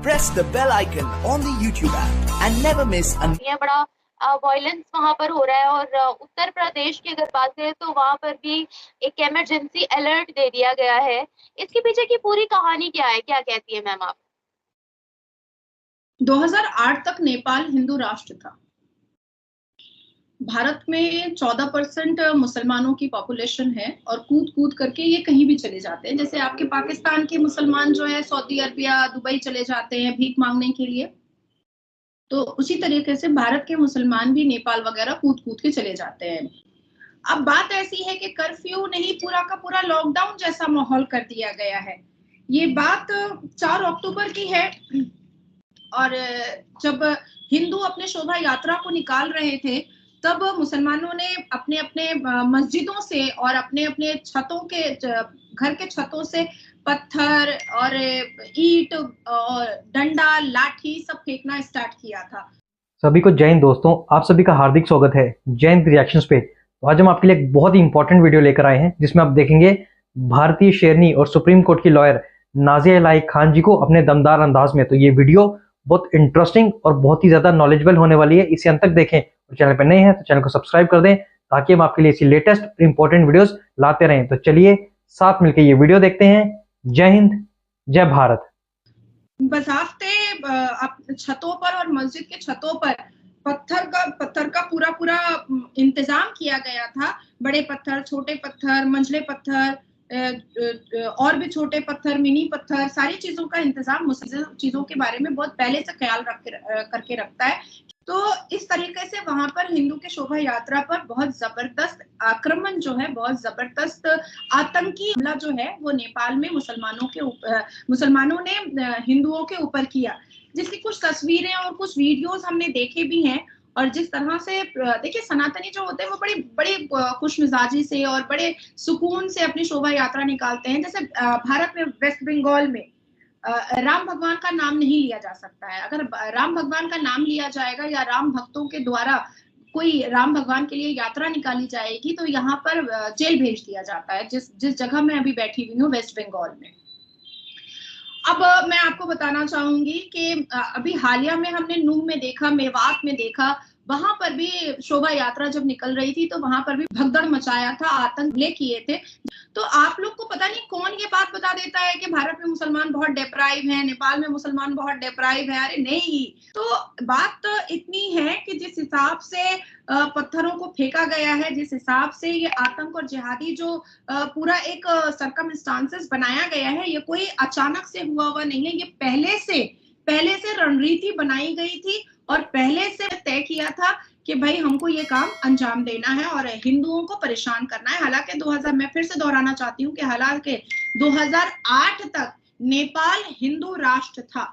press the bell icon on the YouTube app and never miss an ये बड़ा violence वहाँ पर हो रहा है। और उत्तर प्रदेश की अगर बात करें तो वहाँ पर भी एक इमरजेंसी अलर्ट दे दिया गया है। इसके पीछे की पूरी कहानी क्या है, क्या कहती है मैम आप? 2008 तक नेपाल हिंदू राष्ट्र था। भारत में 14% मुसलमानों की पॉपुलेशन है और कूद कूद करके ये कहीं भी चले जाते हैं। जैसे आपके पाकिस्तान के मुसलमान जो है सऊदी अरबिया, दुबई चले जाते हैं भीख मांगने के लिए, तो उसी तरीके से भारत के मुसलमान भी नेपाल वगैरह कूद कूद के चले जाते हैं। अब बात ऐसी है कि कर्फ्यू नहीं, पूरा का पूरा लॉकडाउन जैसा माहौल कर दिया गया है। ये बात 4 अक्टूबर की है और जब हिंदू अपने शोभा यात्रा को निकाल रहे थे तब मुसलमानों ने अपने अपने मस्जिदों से और अपने अपने छतों के घर के छतों से पत्थर और ईंट और डंडा लाठी सब फेंकना स्टार्ट किया था। सभी को जय हिंद दोस्तों, आप सभी का हार्दिक स्वागत है जय हिंद रिएक्शंस पे। तो आज हम आपके लिए एक बहुत ही इंपॉर्टेंट वीडियो लेकर आए हैं जिसमें आप देखेंगे भारतीय शेरनी और सुप्रीम कोर्ट की लॉयर नाजिया इलाही खान जी को अपने दमदार अंदाज में। तो ये वीडियो बहुत इंटरेस्टिंग और बहुत ही ज्यादा नॉलेजेबल होने वाली है, इसे अंत तक देखें। और चैनल पर नए हैं तो चैनल को सब्सक्राइब कर दें ताकि हम आपके लिए ऐसी लेटेस्ट और इंपॉर्टेंट वीडियोस लाते रहें। तो चलिए साथ मिलकर ये वीडियो देखते हैं। जय हिंद, जय भारत। बज़ाफ्ते छतों पर और मस्जिद के छतों पर पत्थर का पूरा इंतजाम किया गया था। बड़े पत्थर, छोटे पत्थर, मंझले पत्थर और भी छोटे पत्थर, मिनी पत्थर, सारी चीजों का इंतजाम चीजों के बारे में बहुत पहले से ख्याल करके रखता है। तो इस तरीके से वहां पर हिंदू के शोभा यात्रा पर बहुत जबरदस्त आक्रमण जो है, बहुत जबरदस्त आतंकी हमला जो है वो नेपाल में मुसलमानों ने हिंदुओं के ऊपर किया, जिसकी कुछ तस्वीरें और कुछ वीडियोस हमने देखे भी हैं। और जिस तरह से देखिए सनातनी जो होते हैं वो बड़ी खुश मिजाजी से और बड़े सुकून से अपनी शोभा यात्रा निकालते हैं। जैसे भारत में वेस्ट बंगाल में राम भगवान का नाम नहीं लिया जा सकता है। अगर राम भगवान का नाम लिया जाएगा या राम भक्तों के द्वारा कोई राम भगवान के लिए यात्रा निकाली जाएगी तो यहाँ पर जेल भेज दिया जाता है। जिस जगह मैं अभी बैठी हुई हूँ वेस्ट बंगाल में। अब मैं आपको बताना चाहूंगी कि अभी हालिया में हमने नूह में देखा, मेवात में देखा, वहां पर भी शोभा यात्रा जब निकल रही थी तो वहां पर भी भगदड़ मचाया था, आतंक हमले किए थे। तो आप लोग को पता नहीं कौन ये बात बता देता है कि भारत में मुसलमान बहुत डिप्राइव हैं, नेपाल में मुसलमान बहुत डिप्राइव है। अरे नहीं, तो बात इतनी है कि जिस हिसाब से पत्थरों को फेंका गया है, जिस हिसाब से ये आतंक और जिहादी जो पूरा एक सर्कमस्टांसेस बनाया गया है, ये कोई अचानक से हुआ नहीं है। ये पहले से रणनीति बनाई गई थी और पहले से तय किया था कि भाई हमको ये काम अंजाम देना है और हिंदुओं को परेशान करना है। हालांकि 2000 मैं फिर से दोहराना चाहती हूँ कि हालांकि 2008 तक नेपाल हिंदू राष्ट्र था।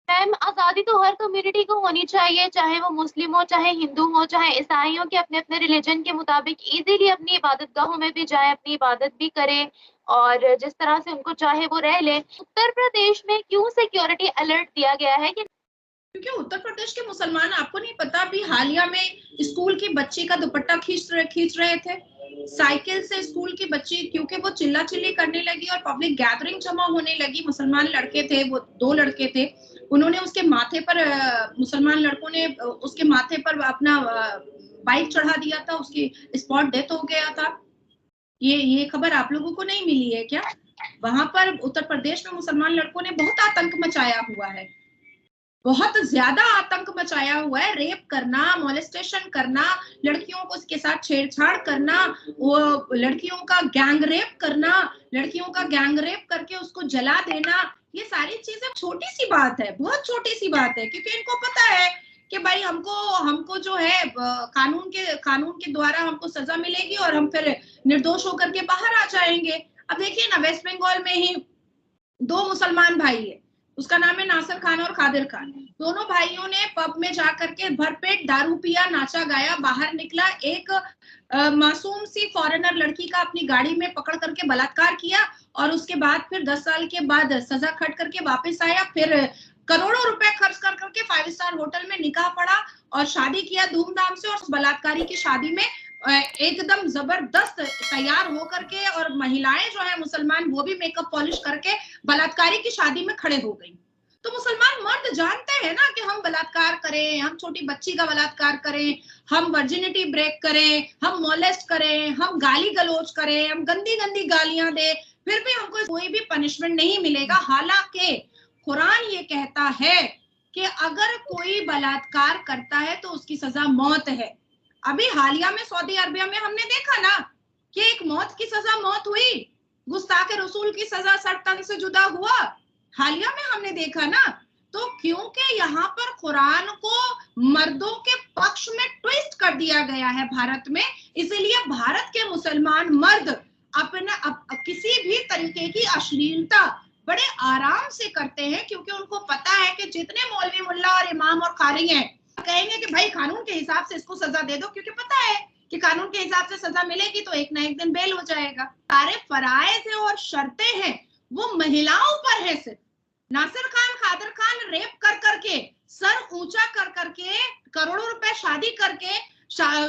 मैम, आजादी तो हर कम्युनिटी को होनी चाहिए, चाहे वो मुस्लिम हो, चाहे हिंदू हो, चाहे ईसाई हो, कि अपने अपने रिलीजन के मुताबिक इजीली अपनी इबादत गाहों में भी जाए, अपनी इबादत भी करें और जिस तरह से उनको चाहे वो रह ले। उत्तर प्रदेश में क्यों सिक्योरिटी अलर्ट दिया गया है? क्योंकि उत्तर प्रदेश के मुसलमान, आपको नहीं पता, अभी हालिया में स्कूल की बच्ची का दुपट्टा खींच रहे थे साइकिल से स्कूल की बच्ची, क्योंकि वो चिल्ला चिल्ली करने लगी और पब्लिक गैदरिंग जमा होने लगी। मुसलमान लड़के थे, वो 2 लड़के थे, उन्होंने उसके माथे पर मुसलमान लड़कों ने उसके माथे पर अपना बाइक चढ़ा दिया था, उसकी स्पॉट डेथ हो गया था। ये खबर आप लोगों को नहीं मिली है क्या? वहां पर उत्तर प्रदेश में मुसलमान लड़कों ने बहुत आतंक मचाया हुआ है, बहुत ज्यादा आतंक मचाया हुआ है। रेप करना, मोलेस्टेशन करना, लड़कियों को उसके साथ छेड़छाड़ करना, वो लड़कियों का गैंग रेप करना, लड़कियों का गैंग रेप करके उसको जला देना, ये सारी चीजें छोटी सी बात है, बहुत छोटी सी बात है। क्योंकि इनको पता है कि भाई हमको जो है कानून के द्वारा हमको सजा मिलेगी और हम फिर निर्दोष होकर के बाहर आ जाएंगे। अब देखिए ना, वेस्ट बंगाल में ही 2 मुसलमान भाई है, उसका नाम है नासिर खान और कादिर खान। दोनों भाइयों ने पब में जाकर के भरपेट दारू पिया, नाचा गाया, बाहर निकला, एक मासूम सी फॉरेनर लड़की का अपनी गाड़ी में पकड़ करके बलात्कार किया और उसके बाद फिर 10 साल के बाद सजा खट करके वापस आया। फिर करोड़ों रुपए खर्च कर करके 5 स्टार होटल में निकाह पड़ा और शादी किया धूमधाम से। और उस बलात्कारी की शादी में एकदम जबरदस्त तैयार होकर के, और महिलाएं जो है मुसलमान वो भी मेकअप पॉलिश करके बलात्कारी की शादी में खड़े हो गई। तो मुसलमान मर्द जानते हैं ना कि हम बलात्कार करें, हम छोटी बच्ची का बलात्कार करें, हम वर्जिनिटी ब्रेक करें, हम मोलेस्ट करें, हम गाली गलौज करें, हम गंदी गंदी गालियां दे, फिर भी हमको कोई भी पनिशमेंट नहीं मिलेगा। हालांकि कुरान ये कहता है कि अगर कोई बलात्कार करता है तो उसकी सजा मौत है। अभी हालिया में सऊदी अरबिया में हमने देखा ना कि एक मौत की सजा मौत हुई, गुस्ताखे रसूल की सजा सर तन से जुदा हुआ, हालिया में हमने देखा ना। तो क्योंकि यहाँ पर कुरान को मर्दों के पक्ष में ट्विस्ट कर दिया गया है भारत में, इसीलिए भारत के मुसलमान मर्द अपना किसी भी तरीके की अश्लीलता बड़े आराम से करते हैं, क्योंकि उनको पता है कि जितने मौलवी मुल्ला और इमाम और कारी हैं कहेंगे कि भाई कानून के हिसाब से इसको सजा दे दो, क्योंकि पता है कि कानून के हिसाब से सजा मिलेगी तो एक ना एक दिन बेल हो जाएगा। सारे फराइज है और शर्तें हैं वो महिलाओं पर है। सिर्फ नासिर खान खादर खान रेप कर करके, सर ऊंचा कर करके, करोड़ों रुपए शादी करके,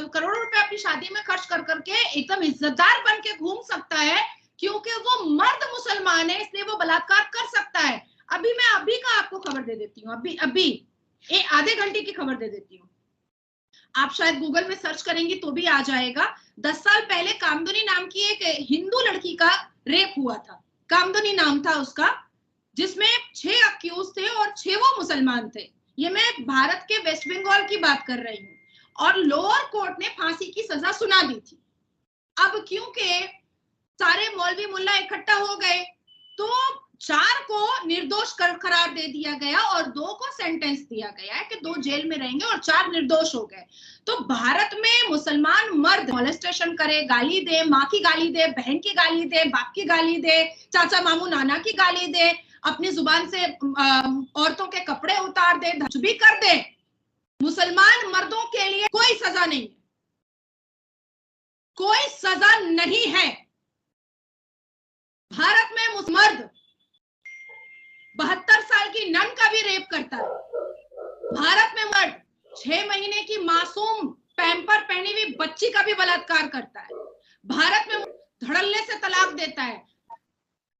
करोड़ों रुपए अपनी शादी में खर्च कर करके एकदम इज्जतदार बन के घूम सकता है, क्योंकि वो मर्द मुसलमान है, इसलिए वो बलात्कार कर सकता है। मैं अभी का आपको खबर दे देती हूँ, अभी आधे घंटे की खबर दे देती हूँ। आप शायद गूगल में सर्च करेंगी तो भी आ जाएगा। 10 साल पहले कामदुनी नाम की एक हिंदू लड़की का रेप हुआ था, कामदुनी नाम था उसका, जिसमें 6 अक्यूज थे और 6 वो मुसलमान थे। ये मैं भारत के वेस्ट बंगाल की बात कर रही हूँ, और लोअर कोर्ट ने फांसी की सजा सुना दी थी। अब क्योंकि सारे मौलवी मुल्ला इकट्ठा हो गए तो 4 को निर्दोष करार दे दिया गया और 2 को सेंटेंस दिया गया है कि 2 जेल में रहेंगे और 4 निर्दोष हो गए। तो भारत में मुसलमान मर्द मोलेस्टेशन करे, गाली दे, माँ की गाली दे, बहन की गाली दे, बाप की गाली दे, चाचा मामू नाना की गाली दे, अपनी जुबान से औरतों के कपड़े उतार दे, कुछ भी कर दे, मुसलमान मर्दों के लिए कोई सजा नहीं, कोई सजा नहीं है। भारत में मर्द 72 साल की नन का भी रेप करता है। भारत में मर्द 6 महीने की मासूम पैम्पर पहनी हुई बच्ची का भी बलात्कार करता है। भारत में धड़ल्ले से तलाक देता है।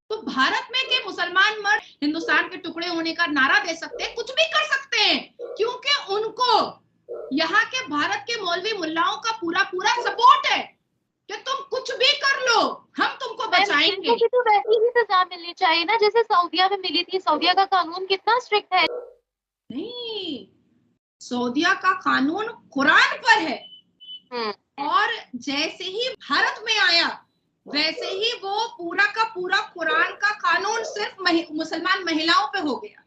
तो भारत में के मुसलमान मर्द हिंदुस्तान के टुकड़े होने का नारा दे सकते हैं, कुछ भी कर सकते हैं, क्योंकि उनको यहाँ के भारत के मौलवी मुल्लाओं का पूरा पूरा सपोर्ट है कि तुम कुछ भी कर लो, हम तुमको बचाएंगे। इनको भी तो वैसी ही सजा मिलनी चाहिए ना जैसे सऊदिया में मिली थी। सऊदिया का कानून कितना स्ट्रिक्ट है। नहीं, सऊदिया का कानून कुरान पर है, और जैसे ही भारत में आया वैसे ही वो पूरा का पूरा कुरान का कानून सिर्फ मुसलमान महिलाओं पे हो गया,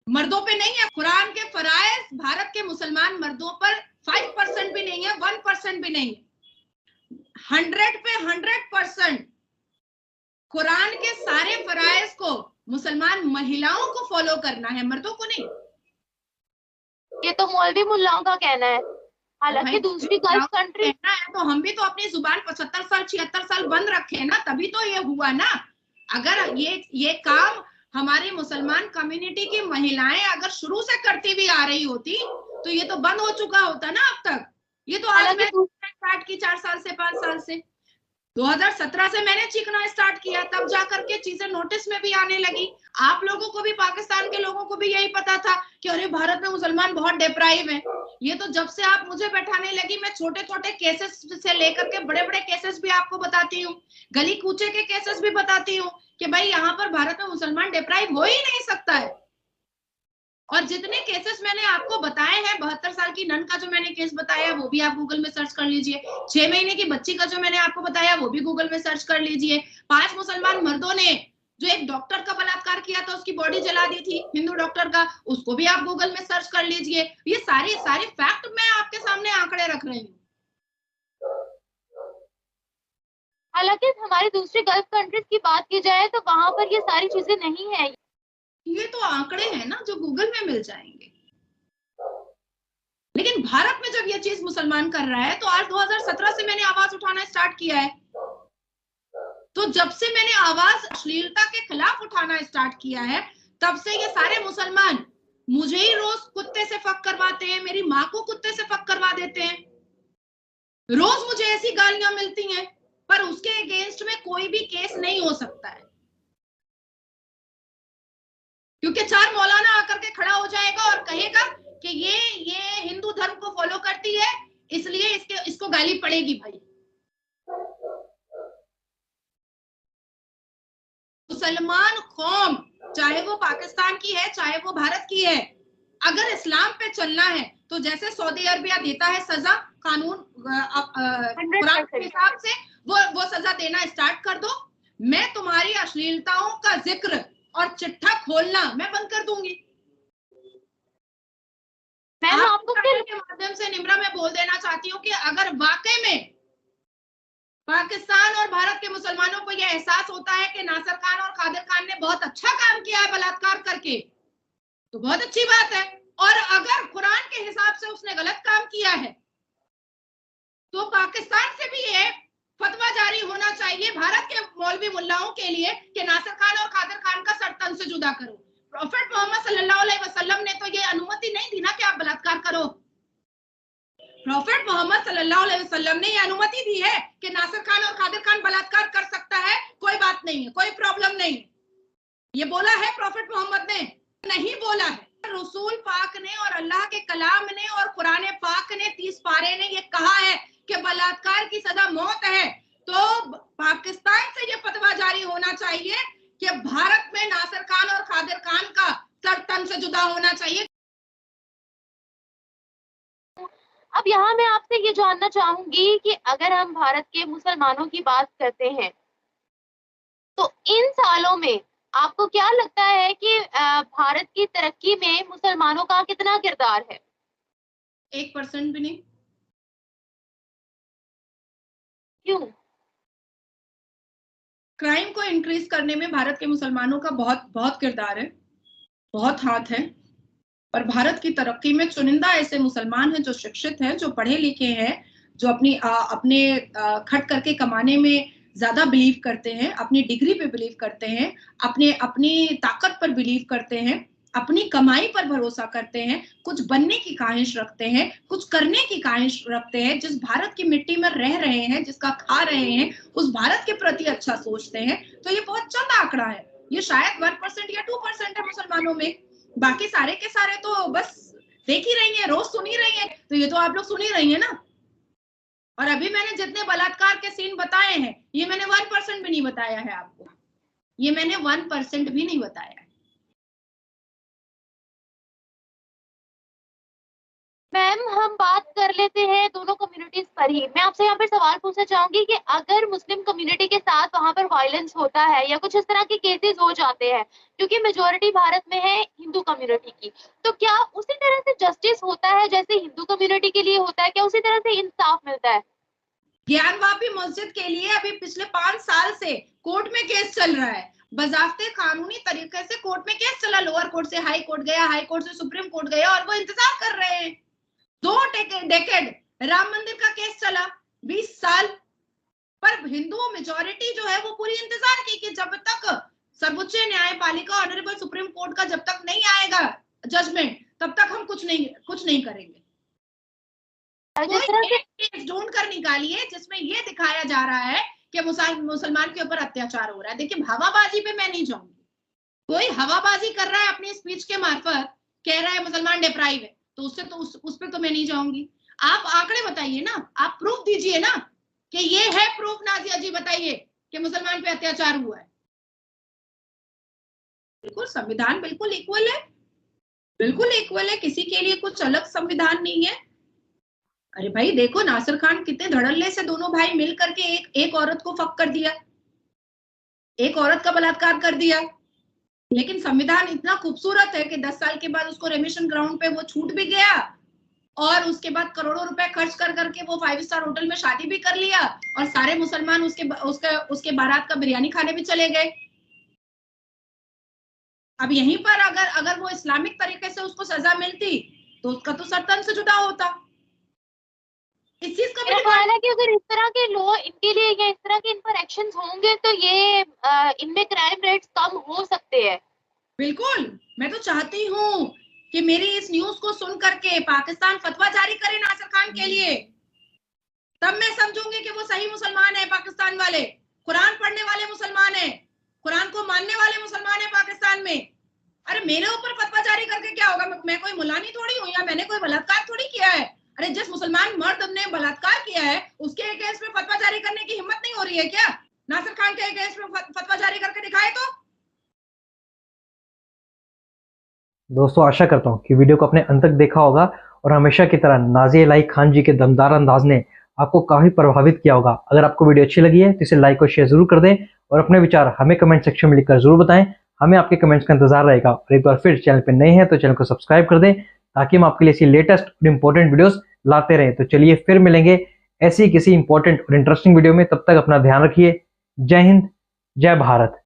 मर्दों पे नहीं है। कुरान के फराइज भारत के मुसलमान मर्दों पर 5% भी नहीं है, 1% भी नहीं है। 100 पे 100% कुरान के सारे फराइज को मुसलमान महिलाओं को फॉलो करना है, मर्दों को नहीं। ये तो मौलवी मुल्लाओं का कहना है, हालांकि दूसरी गल्फ कंट्री कहना है तो हम भी तो अपनी जुबान 75 साल 76 साल बंद रखे ना, तभी तो ये हुआ ना। अगर ये काम हमारी मुसलमान कम्युनिटी की महिलाएं अगर शुरू से करती हुई आ रही होती तो ये तो बंद हो चुका होता ना अब तक। ये तो आज मैं स्टार्ट की 4 साल से 5 साल से, 2017 से मैंने चीखना स्टार्ट किया, तब जाकर के चीजें नोटिस में भी आने लगी। आप लोगों को भी, पाकिस्तान के लोगों को भी यही पता था कि अरे भारत में मुसलमान बहुत डिप्राइव है। ये तो जब से आप मुझे बैठाने लगी, मैं छोटे छोटे केसेस से लेकर के बड़े बड़े केसेस भी आपको बताती हूँ, गली कूचे के केसेस भी बताती हूँ कि भाई यहाँ पर भारत में मुसलमान डिप्राइव हो ही नहीं सकता है। और जितने केसेस मैंने आपको बताए हैं, 72 साल की नन का जो मैंने केस बताया वो भी आप गूगल में सर्च कर लीजिए, 6 महीने की बच्ची का जो मैंने आपको बताया वो भी गूगल में सर्च कर लीजिए, 5 मुसलमान मर्दों ने जो एक डॉक्टर का बलात्कार किया था, उसकी बॉडी जला दी थी, हिंदू डॉक्टर का, उसको भी आप गूगल में सर्च कर लीजिए। ये सारे फैक्ट मैं आपके सामने आंकड़े रख रही हूँ। हालांकि हमारी दूसरी गल्फ कंट्रीज की बात की जाए तो वहां पर ये सारी चीजें नहीं है। ये तो आंकड़े हैं ना जो गूगल में मिल जाएंगे। लेकिन भारत में जब ये चीज मुसलमान कर रहा है तो आज 2017 से मैंने आवाज उठाना स्टार्ट किया है। तो जब से मैंने आवाज अश्लीलता के खिलाफ उठाना स्टार्ट किया है, तब से ये सारे मुसलमान मुझे ही रोज कुत्ते से फक करवाते हैं, मेरी माँ को कुत्ते से फक करवा देते हैं। रोज मुझे ऐसी गालियां मिलती हैं, पर उसके अगेंस्ट में कोई भी केस नहीं हो सकता है, क्योंकि 4 मौलाना आकर के खड़ा हो जाएगा और कहेगा कि ये हिंदू धर्म को फॉलो करती है, इसलिए इसको गाली पड़ेगी। भाई मुसलमान कौम, चाहे वो पाकिस्तान की है चाहे वो भारत की है, अगर इस्लाम पे चलना है तो जैसे सऊदी अरबिया देता है सजा, कानून कुरान के हिसाब से वो सजा देना स्टार्ट कर दो। मैं तुम्हारी अश्लीलताओं का जिक्र और चिट्ठा खोलना मैं बंद कर दूंगी। मैम आपको के माध्यम से निम्रा मैं बोल देना चाहती हूँ कि अगर वाकई में पाकिस्तान और भारत के मुसलमानों को यह एहसास होता है कि नासिर खान और कादिर खान ने बहुत अच्छा काम किया है बलात्कार करके, तो बहुत अच्छी बात है। और अगर कुरान के हिसाब से उसने गलत काम किया है तो पाकिस्तान से भी ये फतवा जारी होना चाहिए भारत के मौलवी मुल्लाओं के लिए कि नासिर खान और कादिर खान का सर तन से जुदा करो। प्रॉफेट मोहम्मद सल्लल्लाहु अलैहि वसल्लम ने तो ये अनुमति नहीं दी ना कि आप बलात्कार करो। प्रॉफेट मोहम्मद सल्लल्लाहु अलैहि वसल्लम ने ये अनुमति दी है कि नासिर खान और कादिर खान बलात्कार कर सकता है, कोई बात नहीं है, कोई प्रॉब्लम नहीं। ये बोला है प्रॉफेट मोहम्मद ने? नहीं बोला है। रसूल पाक ने और अल्लाह के कलाम ने और कुरान पाक ने 30 पारे ने ये कहा है कि बलात्कार की सजा मौत है। तो पाकिस्तान से ये फतवा जारी होना चाहिए कि भारत में नासिर खान और कादिर खान का सर तन से जुदा होना चाहिए। अब यहाँ मैं आपसे ये जानना चाहूंगी कि अगर हम भारत के मुसलमानों की बात करते हैं तो इन सालों में आपको क्या लगता है कि भारत की तरक्की में मुसलमानों का कितना किरदार है? 1% भी नहीं। क्यों? क्राइम को इंक्रीज करने में भारत के मुसलमानों का बहुत किरदार है, बहुत हाथ है। और भारत की तरक्की में चुनिंदा ऐसे मुसलमान हैं जो शिक्षित हैं, जो पढ़े लिखे हैं, जो अपने खट करके कमाने में ज्यादा बिलीव करते हैं, अपनी डिग्री पे बिलीव करते हैं, अपनी ताकत पर बिलीव करते हैं, अपनी कमाई पर भरोसा करते हैं, कुछ बनने की ख्वाहिश रखते हैं, कुछ करने की ख्वाहिश रखते हैं, जिस भारत की मिट्टी में रह रहे हैं, जिसका खा रहे हैं, उस भारत के प्रति अच्छा सोचते हैं। तो ये बहुत चंद आंकड़ा है, ये शायद 1% या 2% है मुसलमानों में। बाकी सारे के सारे तो बस देख ही रही है, रोज सुन ही रही है। तो ये तो आप लोग सुन ही रही है ना। और अभी मैंने जितने बलात्कार के सीन बताए हैं, ये मैंने 1% भी नहीं बताया है आपको, ये मैंने 1% भी नहीं बताया है। मैम हम बात कर लेते हैं दोनों कम्युनिटीज पर ही। मैं आपसे यहाँ पर सवाल पूछना चाहूंगी कि अगर मुस्लिम कम्युनिटी के साथ वहां पर वायलेंस होता है या कुछ इस तरह के केसेस हो जाते हैं, क्योंकि मेजोरिटी भारत में है हिंदू कम्युनिटी की, तो क्या उसी तरह से जस्टिस होता है जैसे हिंदू कम्युनिटी के लिए होता है? क्या उसी तरह से इंसाफ मिलता है? ज्ञानवापी मस्जिद के लिए अभी पिछले 5 साल से कोर्ट में केस चल रहा है, बजाफ्ते कानूनी तरीके से कोर्ट में केस चला। लोअर कोर्ट से हाई कोर्ट गया, हाई कोर्ट से सुप्रीम कोर्ट गया, और वो इंतजार कर रहे हैं। 2 डेकेड राम मंदिर का केस चला 20 साल, पर हिंदू मेजॉरिटी जो है वो पूरी इंतजार की कि जब तक सर्वोच्च न्यायपालिका ऑनरेबल सुप्रीम कोर्ट का जब तक नहीं आएगा जजमेंट, तब तक हम कुछ नहीं करेंगे। जिस तरह से केस ढूंढ कर निकालिए जिसमें ये दिखाया जा रहा है कि मुसलमान के ऊपर अत्याचार हो रहा है। देखिए, हवाबाजी पे मैं नहीं जाऊंगी। कोई हवाबाजी कर रहा है अपनी स्पीच के मार्फत, कह रहा है मुसलमान डिप्राइव है, तो उससे तो उस पे तो मैं नहीं जाऊंगी। आप आंकड़े बताइए ना, आप प्रूफ दीजिए ना कि ये है प्रूफ। नाजिया जी बताइए कि मुसलमान पे अत्याचार हुआ है। बिल्कुल संविधान बिल्कुल इक्वल है, बिल्कुल इक्वल है, किसी के लिए कुछ अलग संविधान नहीं है। अरे भाई देखो, नासिर खान कितने धड़ल्ले से दोनों भाई मिल करके एक औरत को फक कर दिया, एक औरत का बलात्कार कर दिया। लेकिन संविधान इतना खूबसूरत है कि 10 साल के बाद उसको रेमिशन ग्राउंड पे वो छूट भी गया, और उसके बाद करोड़ों रुपए खर्च कर करके वो 5 स्टार होटल में शादी भी कर लिया, और सारे मुसलमान उसके बारात का बिरयानी खाने भी चले गए। अब यहीं पर अगर वो इस्लामिक तरीके से उसको सजा मिलती तो उसका तो सरतन से जुदा होता। इस चीज का मेरा ख्याल है कि अगर इस तरह के लॉ इनके लिए या इस तरह के इन पर एक्शंस होंगे तो ये इनमें क्राइम रेट्स कम हो सकते हैं। बिल्कुल, मैं तो चाहती हूँ कि मेरी इस न्यूज को सुन करके पाकिस्तान फतवा जारी करे नासिर खान के लिए तब मैं समझूंगी कि वो सही मुसलमान है। पाकिस्तान वाले कुरान पढ़ने वाले मुसलमान है, कुरान को मानने वाले मुसलमान है पाकिस्तान में। अरे मेरे ऊपर फतवा जारी करके क्या होगा? मैं कोई मुलानी थोड़ी हूँ, या मैंने कोई बलात्कार थोड़ी किया है। अरे जिस मुसलमान मर्द ने बलात्कार किया है उसके अगेंस्ट में फतवा जारी करने की हिम्मत नहीं हो रही है क्या? नासिर खान के अगेंस्ट में फतवा जारी करके दिखाए तो। दोस्तों आशा करता हूँ कि वीडियो को अपने अंत तक देखा होगा और हमेशा की तरह नाज़िया इलाही खान जी के दमदार अंदाज ने आपको काफ़ी प्रभावित किया होगा। अगर आपको वीडियो अच्छी लगी है तो इसे लाइक और शेयर जरूर कर दें और अपने विचार हमें कमेंट सेक्शन में लिखकर जरूर बताएं। हमें आपके कमेंट्स का इंतजार रहेगा। और एक बार फिर चैनल पर नए हैं तो चैनल को सब्सक्राइब कर दें ताकि हम आपके लिए ऐसी लेटेस्ट और इंपॉर्टेंट वीडियोस लाते रहें। तो चलिए फिर मिलेंगे ऐसी किसी इंपॉर्टेंट और इंटरेस्टिंग वीडियो में। तब तक अपना ध्यान रखिए। जय हिंद, जय भारत।